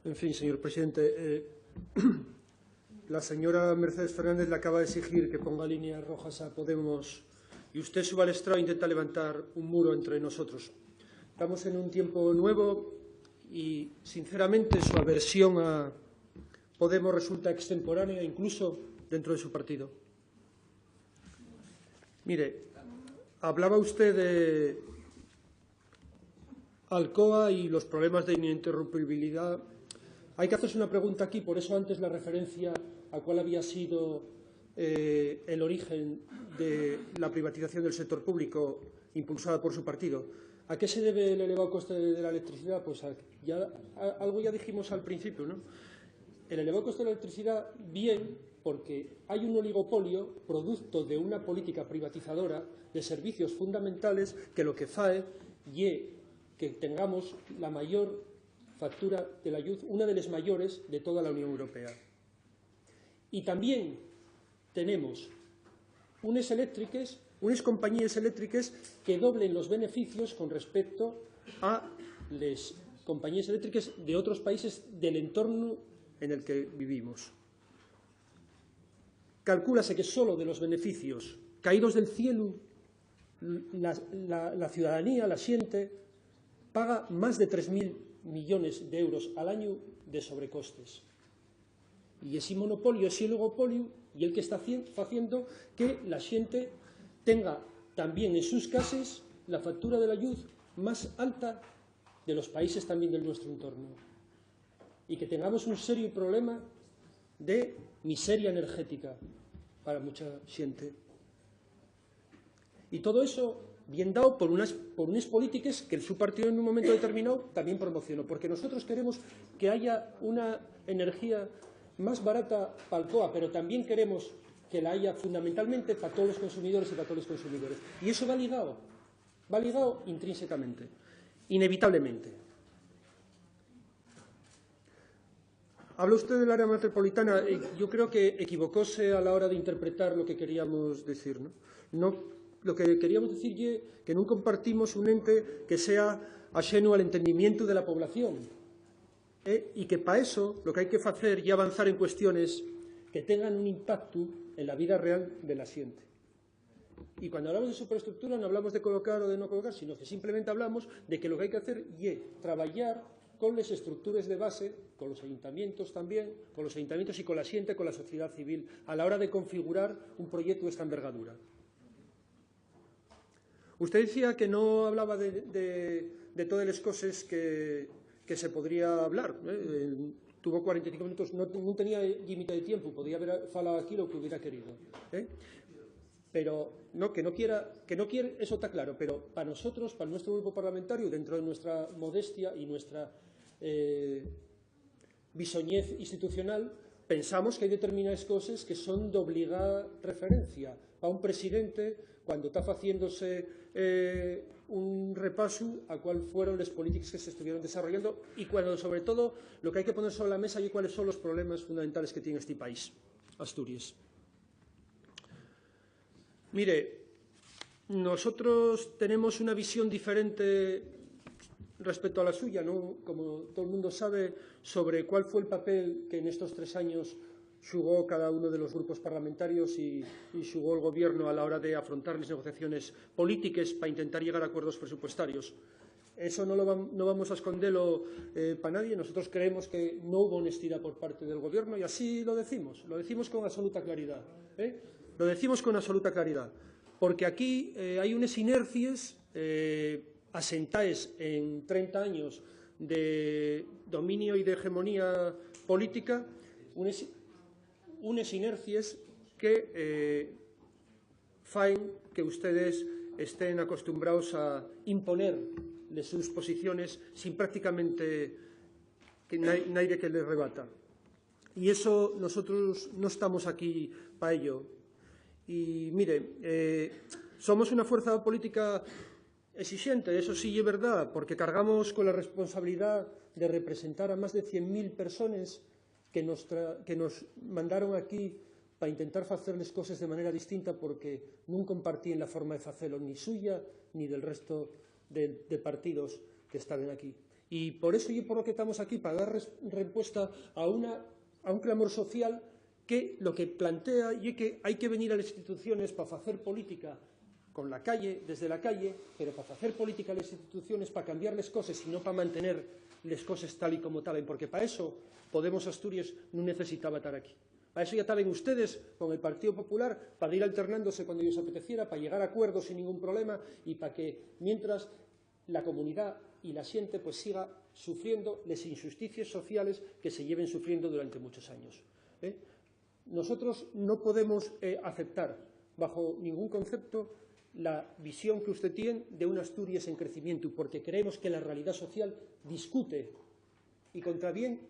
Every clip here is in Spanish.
En fin, señor presidente, la señora Mercedes Fernández le acaba de exigir que ponga líneas rojas a Podemos y usted, su balestrado, intenta levantar un muro entre nosotros. Estamos en un tiempo nuevo y, sinceramente, su aversión a Podemos resulta extemporánea, incluso dentro de su partido. Mire, hablaba usted de Alcoa y los problemas de ininterrumpibilidad. Hay que hacerse una pregunta aquí, por eso antes la referencia a cuál había sido el origen de la privatización del sector público impulsada por su partido. ¿A qué se debe el elevado coste de la electricidad? Pues algo ya dijimos al principio, ¿no? El elevado coste de la electricidad, bien, porque hay un oligopolio producto de una política privatizadora de servicios fundamentales que lo que fae y que tengamos la mayor factura de la lluz, una de las mayores de toda la Unión Europea. Y también tenemos unas compañías eléctricas que doblen los beneficios con respecto a las compañías eléctricas de otros países del entorno en el que vivimos. Calcúlase que solo de los beneficios caídos del cielo la ciudadanía, la xente, paga más de 3.000 millones de euros al año de sobrecostes. Y ese monopolio, ese oligopolio, y el que está haciendo que la xente tenga también en sus casas la factura de la luz más alta de los países también de nuestro entorno. Y que tengamos un serio problema de miseria energética para mucha xente. Y todo eso bien dado por unas políticas que su partido en un momento determinado también promocionó, porque nosotros queremos que haya una energía más barata para Alcoa, pero también queremos que la haya fundamentalmente para todos los consumidores y para todos los consumidores. Y eso va ligado intrínsecamente, inevitablemente. Habla usted del área metropolitana. Yo creo que equivocóse a la hora de interpretar lo que queríamos decir, ¿no? Lo que queríamos decir es que no compartimos un ente que sea ajeno al entendimiento de la población y que para eso lo que hay que hacer y avanzar en cuestiones que tengan un impacto en la vida real de la xente. Y cuando hablamos de superestructura no hablamos de colocar o de no colocar, sino que simplemente hablamos de que lo que hay que hacer es trabajar con las estructuras de base, con los ayuntamientos también, con los ayuntamientos y con la xente, con la sociedad civil, a la hora de configurar un proyecto de esta envergadura. Usted decía que no hablaba de todas las cosas que se podría hablar. Tuvo 45 minutos, no tenía límite de tiempo, podía haber falado aquí lo que hubiera querido. Pero que no quiere, eso está claro, pero para nosotros, para nuestro grupo parlamentario, dentro de nuestra modestia y nuestra bisoñez institucional, pensamos que hay determinadas cosas que son de obligada referencia. Para un presidente, cuando está haciéndose un repaso a cuáles fueron las políticas que se estuvieron desarrollando y cuando, sobre todo, lo que hay que poner sobre la mesa es cuáles son los problemas fundamentales que tiene este país, Asturias. Mire, nosotros tenemos una visión diferente respecto a la suya, ¿no? Como todo el mundo sabe, sobre cuál fue el papel que en estos 3 años jugó cada uno de los grupos parlamentarios y jugó el Gobierno a la hora de afrontar las negociaciones políticas para intentar llegar a acuerdos presupuestarios. Eso no vamos a esconderlo para nadie. Nosotros creemos que no hubo honestidad por parte del Gobierno y así lo decimos con absoluta claridad. Lo decimos con absoluta claridad, porque aquí hay unas inercias asentadas en 30 años de dominio y de hegemonía política, unas inercias que faen que ustedes estén acostumbrados a imponer sus posiciones sin prácticamente que nadie que les rebata. Y eso nosotros no estamos aquí para ello. Y mire, somos una fuerza política exigente, eso sí es verdad, porque cargamos con la responsabilidad de representar a más de 100.000 personas que nos mandaron aquí para intentar hacer las cosas de manera distinta porque no compartían la forma de hacerlo ni suya ni del resto de partidos que estaban aquí. Y por eso y por lo que estamos aquí, para dar respuesta a un clamor social que lo que plantea y que hay que venir a las instituciones para hacer política con la calle, desde la calle, pero para hacer política a las instituciones, para cambiar las cosas y no para mantener las cosas tal y como estaban, porque para eso Podemos Asturias no necesitaba estar aquí. Para eso ya estaban ustedes con el Partido Popular, para ir alternándose cuando ellos apeteciera, para llegar a acuerdos sin ningún problema y para que, mientras la comunidad y la gente pues siga sufriendo las injusticias sociales que se lleven sufriendo durante muchos años. Nosotros no podemos aceptar, bajo ningún concepto, la visión que usted tiene de una Asturias en crecimiento, porque creemos que la realidad social discute y contraviene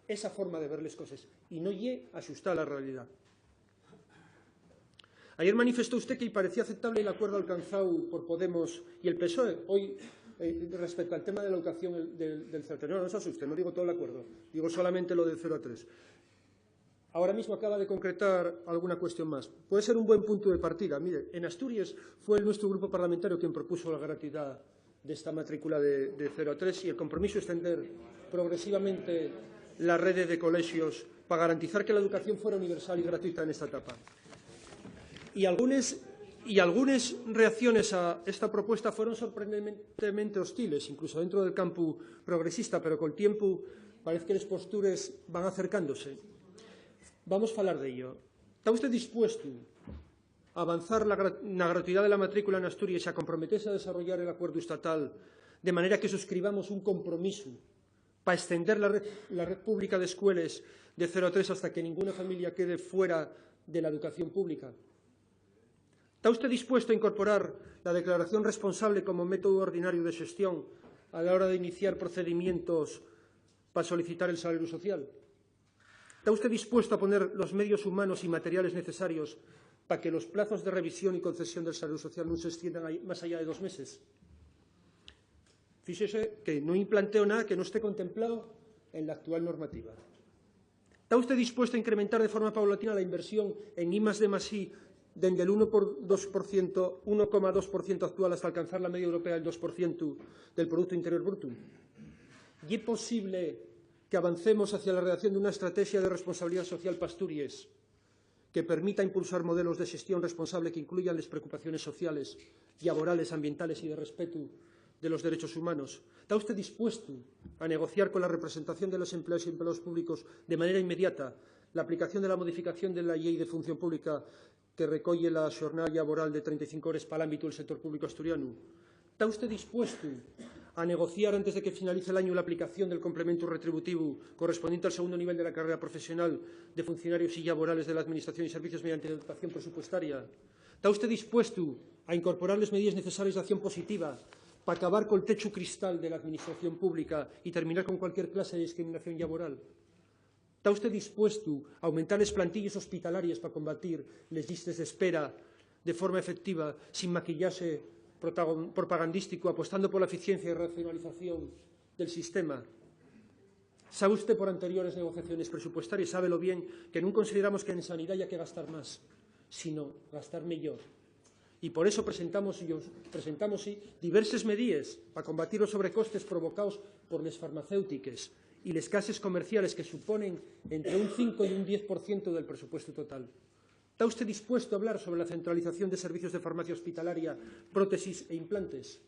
esa forma de ver las cosas y no lle ajustar a la realidad. Ayer manifestó usted que parecía aceptable el acuerdo alcanzado por Podemos y el PSOE. Hoy, respecto al tema de la educación del 0 a 3. No se asuste, no digo todo el acuerdo, digo solamente lo del 0 a 3. Ahora mismo acaba de concretar alguna cuestión más. Puede ser un buen punto de partida. Mire, en Asturias fue nuestro grupo parlamentario quien propuso la gratuidad de esta matrícula de 0 a 3 y el compromiso es extender progresivamente la red de colegios para garantizar que la educación fuera universal y gratuita en esta etapa. Y algunas reacciones a esta propuesta fueron sorprendentemente hostiles, incluso dentro del campo progresista, pero con el tiempo parece que las posturas van acercándose. Vamos a hablar de ello. ¿Está usted dispuesto a avanzar la gratuidad de la matrícula en Asturias y a comprometerse a desarrollar el acuerdo estatal de manera que suscribamos un compromiso para extender la red pública de escuelas de 0 a 3 hasta que ninguna familia quede fuera de la educación pública? ¿Está usted dispuesto a incorporar la declaración responsable como método ordinario de gestión a la hora de iniciar procedimientos para solicitar el salario social? ¿Está usted dispuesto a poner los medios humanos y materiales necesarios para que los plazos de revisión y concesión del salario social no se extiendan más allá de 2 meses? Fíjese que no planteo nada que no esté contemplado en la actual normativa. ¿Está usted dispuesto a incrementar de forma paulatina la inversión en I+D+I desde el 1,2% actual hasta alcanzar la media europea del 2% del Producto Interior Bruto? ¿Y es posible que avancemos hacia la redacción de una estrategia de responsabilidad social para Asturias que permita impulsar modelos de gestión responsable que incluyan las preocupaciones sociales, laborales, ambientales y de respeto de los derechos humanos? ¿Está usted dispuesto a negociar con la representación de los empleados y empleados públicos de manera inmediata la aplicación de la modificación de la Ley de Función Pública que recolle la jornada laboral de 35 horas para el ámbito del sector público asturiano? ¿Está usted dispuesto a negociar antes de que finalice el año la aplicación del complemento retributivo correspondiente al segundo nivel de la carrera profesional de funcionarios y laborales de la Administración y Servicios mediante dotación presupuestaria? ¿Está usted dispuesto a incorporar las medidas necesarias de acción positiva para acabar con el techo cristal de la Administración pública y terminar con cualquier clase de discriminación laboral? ¿Está usted dispuesto a aumentar las plantillas hospitalarias para combatir las listas de espera de forma efectiva, sin maquillaje propagandístico, apostando por la eficiencia y racionalización del sistema? ¿Sabe usted por anteriores negociaciones presupuestarias, sábelo bien, que no consideramos que en sanidad haya que gastar más, sino gastar mejor? Y por eso presentamos diversas medidas para combatir los sobrecostes provocados por las farmacéuticas y las casas comerciales que suponen entre un 5 y un 10% del presupuesto total. ¿Está usted dispuesto a hablar sobre la centralización de servicios de farmacia hospitalaria, prótesis e implantes?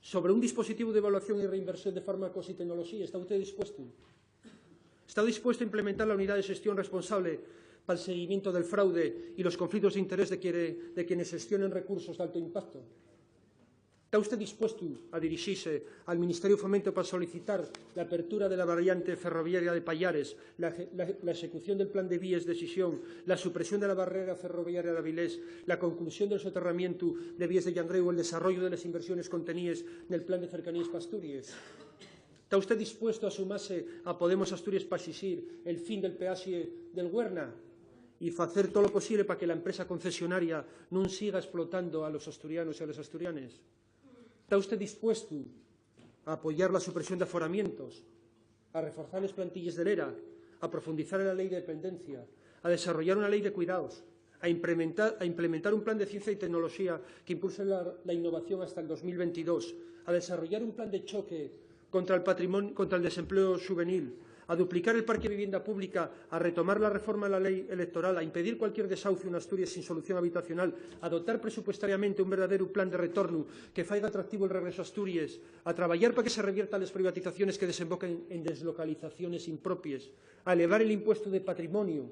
¿Sobre un dispositivo de evaluación y reinversión de fármacos y tecnología? ¿Está usted dispuesto? ¿Está dispuesto a implementar la unidad de gestión responsable para el seguimiento del fraude y los conflictos de interés de quienes gestionen recursos de alto impacto? ¿Está usted dispuesto a dirigirse al Ministerio de Fomento para solicitar la apertura de la variante ferroviaria de Pallares, la ejecución del plan de vías de Sisión, la supresión de la barrera ferroviaria de Avilés, la conclusión del soterramiento de vías de Llangreu o el desarrollo de las inversiones contenidas en el plan de cercanías para Asturias? ¿Está usted dispuesto a sumarse a Podemos Asturias para exigir el fin del peaje del Huerna y hacer todo lo posible para que la empresa concesionaria no siga explotando a los asturianos y a las asturianas? ¿Está usted dispuesto a apoyar la supresión de aforamientos, a reforzar las plantillas del ERA, a profundizar en la ley de dependencia, a desarrollar una ley de cuidados, a implementar un plan de ciencia y tecnología que impulse la innovación hasta el 2022, a desarrollar un plan de choque contra el desempleo juvenil, a duplicar el parque de vivienda pública, a retomar la reforma de la ley electoral, a impedir cualquier desahucio en Asturias sin solución habitacional, a dotar presupuestariamente un verdadero plan de retorno que faiga atractivo el regreso a Asturias, a traballar para que se reviertan las privatizaciones que desemboquen en deslocalizaciones impropias, a elevar el impuesto de patrimonio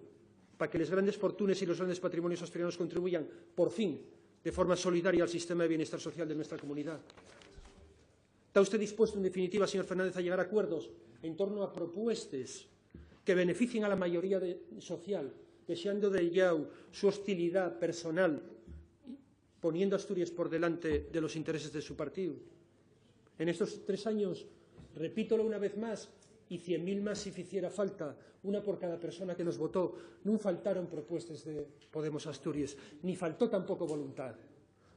para que las grandes fortunas y los grandes patrimonios asturianos contribuyan, por fin, de forma solidaria al sistema de bienestar social de nuestra comunidad. ¿Está usted dispuesto, en definitiva, señor Fernández, a llegar a acuerdos en torno a propuestas que beneficien a la mayoría social, dejando de lado su hostilidad personal, poniendo a Asturias por delante de los intereses de su partido? En estos 3 años, repítolo una vez más, y 100.000 más si hiciera falta, una por cada persona que nos votó, no faltaron propuestas de Podemos Asturias, ni faltó tampoco voluntad.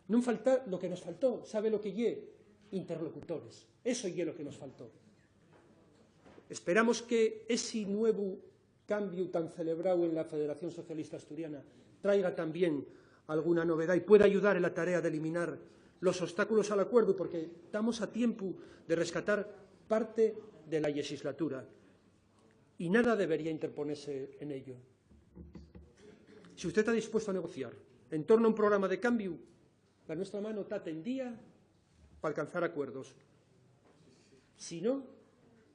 No faltó lo que nos faltó, ¿sabe lo que lle? Interlocutores. Eso es lo que nos faltó. Esperamos que ese nuevo cambio tan celebrado en la Federación Socialista Asturiana traiga también alguna novedad y pueda ayudar en la tarea de eliminar los obstáculos al acuerdo, porque estamos a tiempo de rescatar parte de la legislatura y nada debería interponerse en ello. Si usted está dispuesto a negociar en torno a un programa de cambio, la nuestra mano está tendida para alcanzar acuerdos. Si no,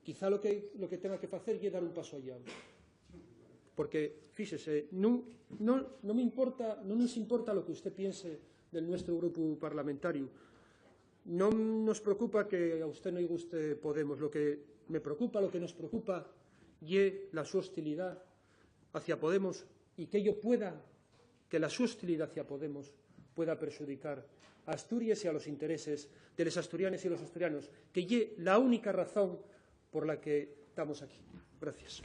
quizá lo que tenga que hacer es dar un paso allá. Porque, fíjese, no nos importa lo que usted piense del nuestro grupo parlamentario. No nos preocupa que a usted no le guste Podemos. Lo que nos preocupa es la su hostilidad hacia Podemos y que la su hostilidad hacia Podemos pueda perjudicar a Asturias y a los intereses de los asturianos y los asturianos, que es la única razón por la que estamos aquí. Gracias.